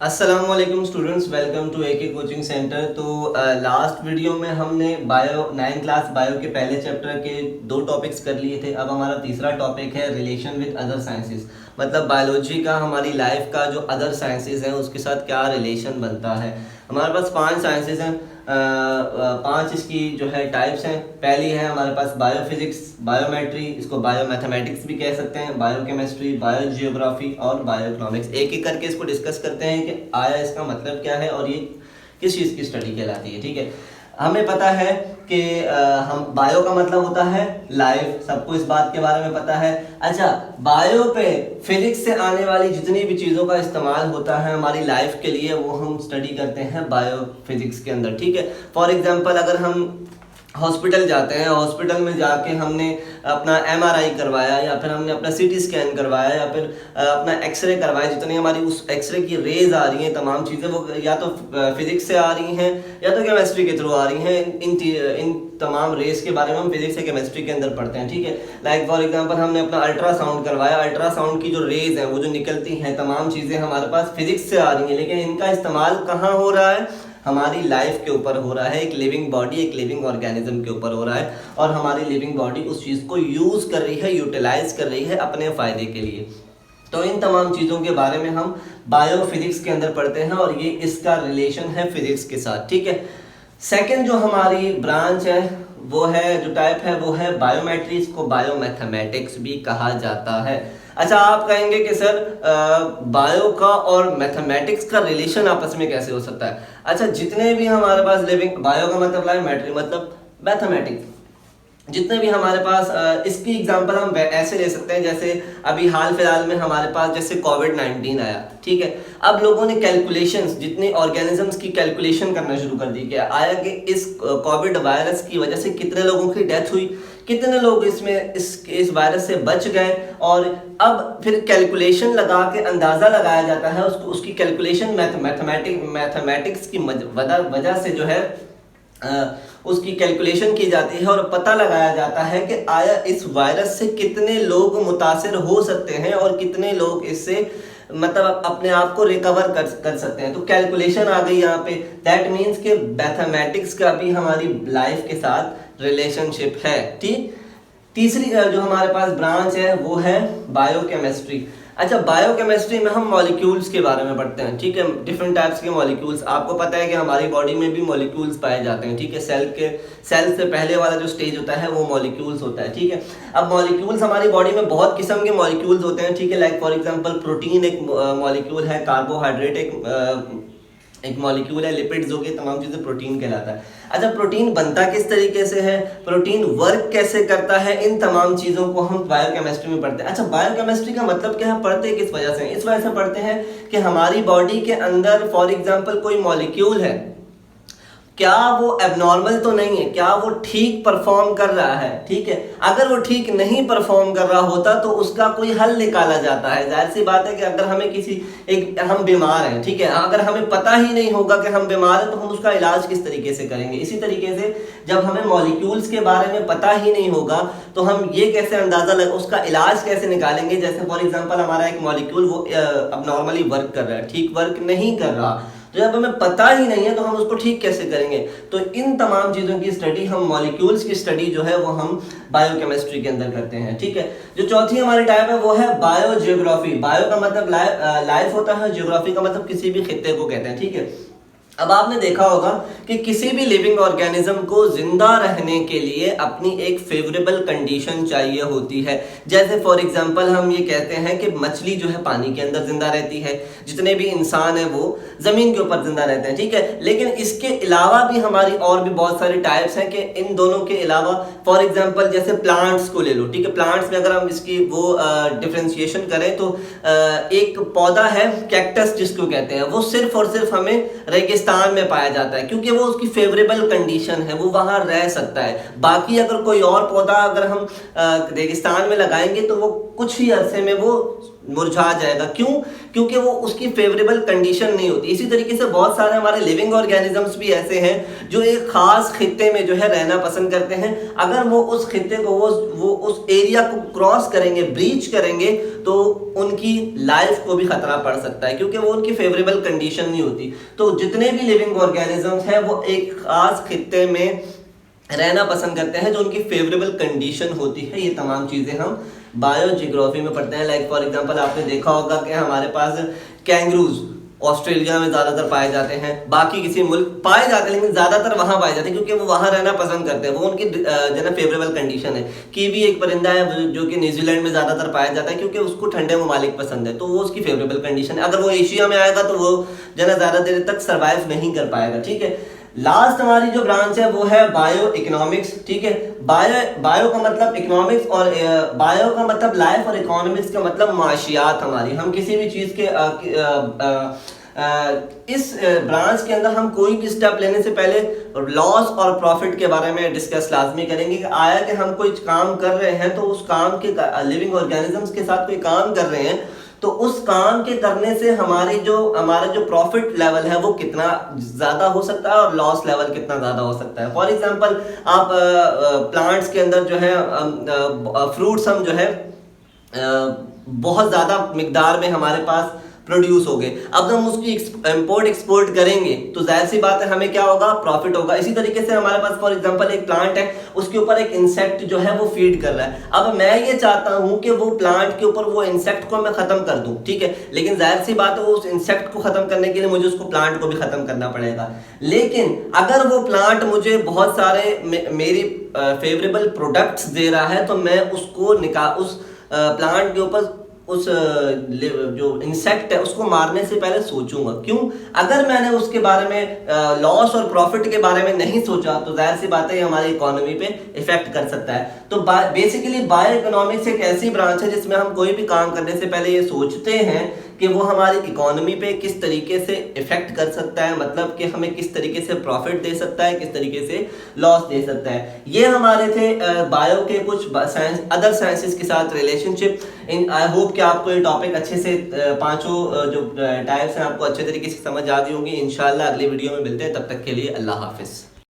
अस्सलामुअलैकुम students, welcome to AK coaching centre. तो last video में हमने बायो 9 क्लास बायो के पहले चैप्टर के 2 टॉपिक्स कर लिए थे। अब हमारा तीसरा टॉपिक है रिलेशन विद अदर साइंसेस, मतलब बायोलॉजी का हमारी लाइफ का जो अदर साइंसेस हैं उसके साथ क्या रिलेशन बनता है। हमारे पास 5 साइंसेस हैं, 5 इसकी जो है टाइप्स हैं। पहली है हमारे पास बायोफिजिक्स, बायोमेट्री, इसको बायोमैथमेटिक्स भी कह सकते हैं, बायोकेमिस्ट्री, बायोजियोग्राफी और बायोइकोनॉमिक्स। एक एक करके इसको डिस्कस करते हैं कि आया इसका मतलब क्या है और ये किस चीज़ की स्टडी कहलाती है। ठीक है, हमें पता है कि हम बायो का मतलब होता है लाइफ, सबको इस बात के बारे में पता है। अच्छा, बायो पे फिजिक्स से आने वाली जितनी भी चीज़ों का इस्तेमाल होता है हमारी लाइफ के लिए वो हम स्टडी करते हैं बायो फिजिक्स के अंदर। ठीक है, फॉर एग्जांपल अगर हम हॉस्पिटल जाते हैं, हॉस्पिटल में जाके हमने अपना एमआरआई करवाया या फिर हमने अपना सीटी स्कैन करवाया या फिर अपना एक्सरे करवाया, जितनी हमारी उस एक्सरे की रेज आ रही हैं तमाम चीज़ें वो या तो फिजिक्स से आ रही हैं या तो केमिस्ट्री के थ्रू आ रही हैं। इन तमाम रेस के बारे में हम फिजिक्स या केमिस्ट्री के अंदर पढ़ते हैं। ठीक है, लाइक फॉर एग्जांपल हमने अपना अल्ट्रासाउंड करवाया, अल्ट्रासाउंड की जो रेज हैं वो जो निकलती हैं तमाम चीज़ें हमारे पास फिजिक्स से आ रही हैं, लेकिन इनका इस्तेमाल कहाँ हो रहा है? हमारी लाइफ के ऊपर हो रहा है। एक लिविंग बॉडी, एक लिविंग ऑर्गेनिज्म के ऊपर हो रहा है और हमारी लिविंग बॉडी उस चीज़ को यूज़ कर रही है, यूटिलाइज कर रही है अपने फ़ायदे के लिए। तो इन तमाम चीज़ों के बारे में हम बायोफिजिक्स के अंदर पढ़ते हैं और ये इसका रिलेशन है फिजिक्स के साथ। ठीक है, सेकेंड जो हमारी ब्रांच है वो है, जो टाइप है वो है बायोमेट्री, इसको बायोमैथमेटिक्स भी कहा जाता है। अच्छा, आप कहेंगे कि सर बायो का और मैथमेटिक्स का रिलेशन आपस में कैसे हो सकता है? अच्छा, जितने भी हमारे पास लिविंग, बायो का मतलब मैट्री मतलब मैथमेटिक्स, जितने भी हमारे पास इसकी एग्जांपल हम ऐसे ले सकते हैं जैसे अभी हाल फिलहाल में हमारे पास जैसे कोविड-19 आया। ठीक है, अब लोगों ने कैलकुलेशंस, जितने ऑर्गेनिजम्स की कैलकुलेशन करना शुरू कर दी। क्या आया कि इस कोविड वायरस की वजह से कितने लोगों की डेथ हुई, कितने लोग इसमें इस वायरस से बच गए, और अब फिर कैलकुलेशन लगा के अंदाज़ा लगाया जाता है उसकी कैलकुलेशन मैथमेटिक्स की वजह से जो है उसकी कैलकुलेशन की जाती है और पता लगाया जाता है कि आया इस वायरस से कितने लोग मुतासिर हो सकते हैं और कितने लोग इससे मतलब अपने आप को रिकवर कर सकते हैं। तो कैलकुलेशन आ गई यहाँ पे। दैट मीन्स कि मैथमेटिक्स का भी हमारी लाइफ के साथ रिलेशनशिप है। ठीक, तीसरी जो हमारे पास ब्रांच है वो है बायोकेमिस्ट्री। अच्छा, बायोकेमिस्ट्री में हम मॉलिक्यूल्स के बारे में पढ़ते हैं। ठीक है, डिफरेंट टाइप्स के मॉलिक्यूल्स। आपको पता है कि हमारी बॉडी में भी मॉलिक्यूल्स पाए जाते हैं। ठीक है, सेल से पहले वाला जो स्टेज होता है वो मॉलिक्यूल्स होता है। ठीक है, अब मॉलिक्यूल्स हमारी बॉडी में बहुत किस्म के मॉलिक्यूल्स होते हैं। ठीक है, लाइक फॉर एग्जांपल प्रोटीन एक मॉलिक्यूल है, कार्बोहाइड्रेट एक मॉलिक्यूल है, लिपिड्स, जो कि तमाम चीज़ें प्रोटीन कहलाता है। अच्छा, प्रोटीन बनता किस तरीके से है, प्रोटीन वर्क कैसे करता है, इन तमाम चीज़ों को हम बायोकेमिस्ट्री में पढ़ते हैं। अच्छा, बायोकेमिस्ट्री का मतलब क्या है, पढ़ते किस वजह से? इस वजह से पढ़ते हैं कि हमारी बॉडी के अंदर फॉर एग्जांपल कोई मॉलिक्यूल है, क्या वो एबनॉर्मल तो नहीं है, क्या वो ठीक परफॉर्म कर रहा है। ठीक है, अगर वो ठीक नहीं परफॉर्म कर रहा होता तो उसका कोई हल निकाला जाता है। जाहिर सी बात है कि अगर हमें हम बीमार हैं, ठीक है, अगर हमें पता ही नहीं होगा कि हम बीमार हैं तो हम उसका इलाज किस तरीके से करेंगे। इसी तरीके से जब हमें मॉलिक्यूल्स के बारे में पता ही नहीं होगा तो हम ये कैसे अंदाजा लगा, उसका इलाज कैसे निकालेंगे। जैसे फॉर एग्जांपल हमारा एक मॉलिक्यूल वो अब नॉर्मली वर्क कर रहा है, ठीक वर्क नहीं कर रहा, तो जब हमें पता ही नहीं है तो हम उसको ठीक कैसे करेंगे। तो इन तमाम चीज़ों की स्टडी, हम मॉलिक्यूल्स की स्टडी जो है वो हम बायोकेमिस्ट्री के अंदर करते हैं। ठीक है, जो चौथी हमारी टाइप है वो है बायोजियोग्राफी। बायो का मतलब लाइफ होता है, जियोग्राफी का मतलब किसी भी खित्ते को कहते हैं। ठीक है, अब आपने देखा होगा कि किसी भी लिविंग ऑर्गेनिज्म को जिंदा रहने के लिए अपनी एक फेवरेबल कंडीशन चाहिए होती है। जैसे फॉर एग्जांपल हम ये कहते हैं कि मछली जो है पानी के अंदर जिंदा रहती है, जितने भी इंसान हैं वो जमीन के ऊपर जिंदा रहते हैं। ठीक है, लेकिन इसके अलावा भी हमारी और भी बहुत सारी टाइप्स हैं कि इन दोनों के अलावा फॉर एग्जांपल जैसे प्लांट्स को ले लो। ठीक है, प्लांट्स में अगर हम इसकी वो डिफ्रेंशिएशन करें तो एक पौधा है कैक्टस जिसको कहते हैं, वो सिर्फ और सिर्फ हमें रेगिस्तान में पाया जाता है क्योंकि वो उसकी फेवरेबल कंडीशन है, वो वहां रह सकता है। बाकी अगर कोई और पौधा अगर हम रेगिस्तान में लगाएंगे तो वो कुछ ही अरसे में वो मुरझा जाएगा। क्यों? क्योंकि वो उसकी फेवरेबल कंडीशन नहीं होती। इसी तरीके से बहुत सारे हमारे लिविंग ऑर्गेनिजम्स भी ऐसे हैं जो एक खास खित्ते में जो है रहना पसंद करते हैं। अगर वो उस खित्ते को वो उस एरिया को क्रॉस करेंगे, ब्रीच करेंगे, तो उनकी लाइफ को भी खतरा पड़ सकता है, क्योंकि वो उनकी फेवरेबल कंडीशन नहीं होती। तो जितने भी लिविंग ऑर्गेनिजम्स हैं वो एक खास खित्ते में रहना पसंद करते हैं जो उनकी फेवरेबल कंडीशन होती है। ये तमाम चीजें हम बायोजियोग्राफी में पढ़ते हैं। लाइक फॉर एग्जांपल आपने देखा होगा कि हमारे पास कैंगरूज ऑस्ट्रेलिया में ज्यादातर पाए जाते हैं, बाकी किसी मुल्क पाए जाते हैं लेकिन ज्यादातर वहां पाए जाते हैं क्योंकि वो वहां रहना पसंद करते हैं, वो उनकी जो है फेवरेबल कंडीशन है। कीवी एक परिंदा है जो कि न्यूजीलैंड में ज्यादातर पाया जाता है क्योंकि उसको ठंडे ममालिक पसंद है, तो वो उसकी फेवरेबल कंडीशन है। अगर वो एशिया में आएगा तो वो जो है ज्यादा देर तक सर्वाइव नहीं कर पाएगा। ठीक है, लास्ट हमारी जो ब्रांच है वो है बायो इकोनॉमिक्स। ठीक है, बायो का मतलब इकोनॉमिक्स और बायो का मतलब लाइफ और इकोनॉमिक्स का मतलब माशियात। हमारी हम किसी भी चीज के इस ब्रांच के अंदर हम कोई भी स्टेप लेने से पहले लॉस और प्रॉफिट के बारे में डिस्कस लाजमी करेंगे कि आया कि हम कोई काम कर रहे हैं तो उस काम के लिविंग ऑर्गेनिजम्स के साथ कोई काम कर रहे हैं तो उस काम के करने से हमारा जो प्रॉफिट लेवल है वो कितना ज्यादा हो सकता है और लॉस लेवल कितना ज्यादा हो सकता है। फॉर एग्जांपल आप प्लांट्स के अंदर जो है फ्रूट्स हम जो है बहुत ज्यादा मिकदार में हमारे पास प्रोड्यूस हो गए, अब हम उसकी इंपोर्ट एक्सपोर्ट करेंगे तो जाहिर सी बात है हमें क्या होगा, प्रॉफिट होगा। इसी तरीके से हमारे पास फॉर एग्जांपल एक प्लांट है, उसके ऊपर एक इंसेक्ट जो है वो फीड कर रहा है। अब मैं ये चाहता हूं कि वो प्लांट के ऊपर वो इंसेक्ट को मैं खत्म कर दूं, ठीक है, लेकिन जाहिर सी बात है वो उस इंसेक्ट को खत्म करने के लिए मुझे उसको प्लांट को भी खत्म करना पड़ेगा। लेकिन अगर वो प्लांट मुझे बहुत सारे मेरी फेवरेबल प्रोडक्ट्स दे रहा है तो मैं उसको उस प्लांट के ऊपर उस जो इंसेक्ट है उसको मारने से पहले सोचूंगा। क्यों? अगर मैंने उसके बारे में लॉस और प्रॉफिट के बारे में नहीं सोचा तो जाहिर सी बात है हमारी इकोनॉमी पे इफेक्ट कर सकता है। तो बेसिकली बायो इकोनॉमिक्स एक ऐसी ब्रांच है जिसमें हम कोई भी काम करने से पहले ये सोचते हैं कि वो हमारी इकोनॉमी पे किस तरीके से इफेक्ट कर सकता है, मतलब कि हमें किस तरीके से प्रॉफिट दे सकता है, किस तरीके से लॉस दे सकता है। ये हमारे थे बायो के कुछ अदर साइंसेस के साथ रिलेशनशिप। आई होप कि आपको ये टॉपिक अच्छे से पांचों जो टाइप्स हैं आपको अच्छे तरीके से समझ आ गई होंगी। इंशाल्लाह अगली वीडियो में मिलते हैं, तब तक के लिए अल्लाह हाफिज।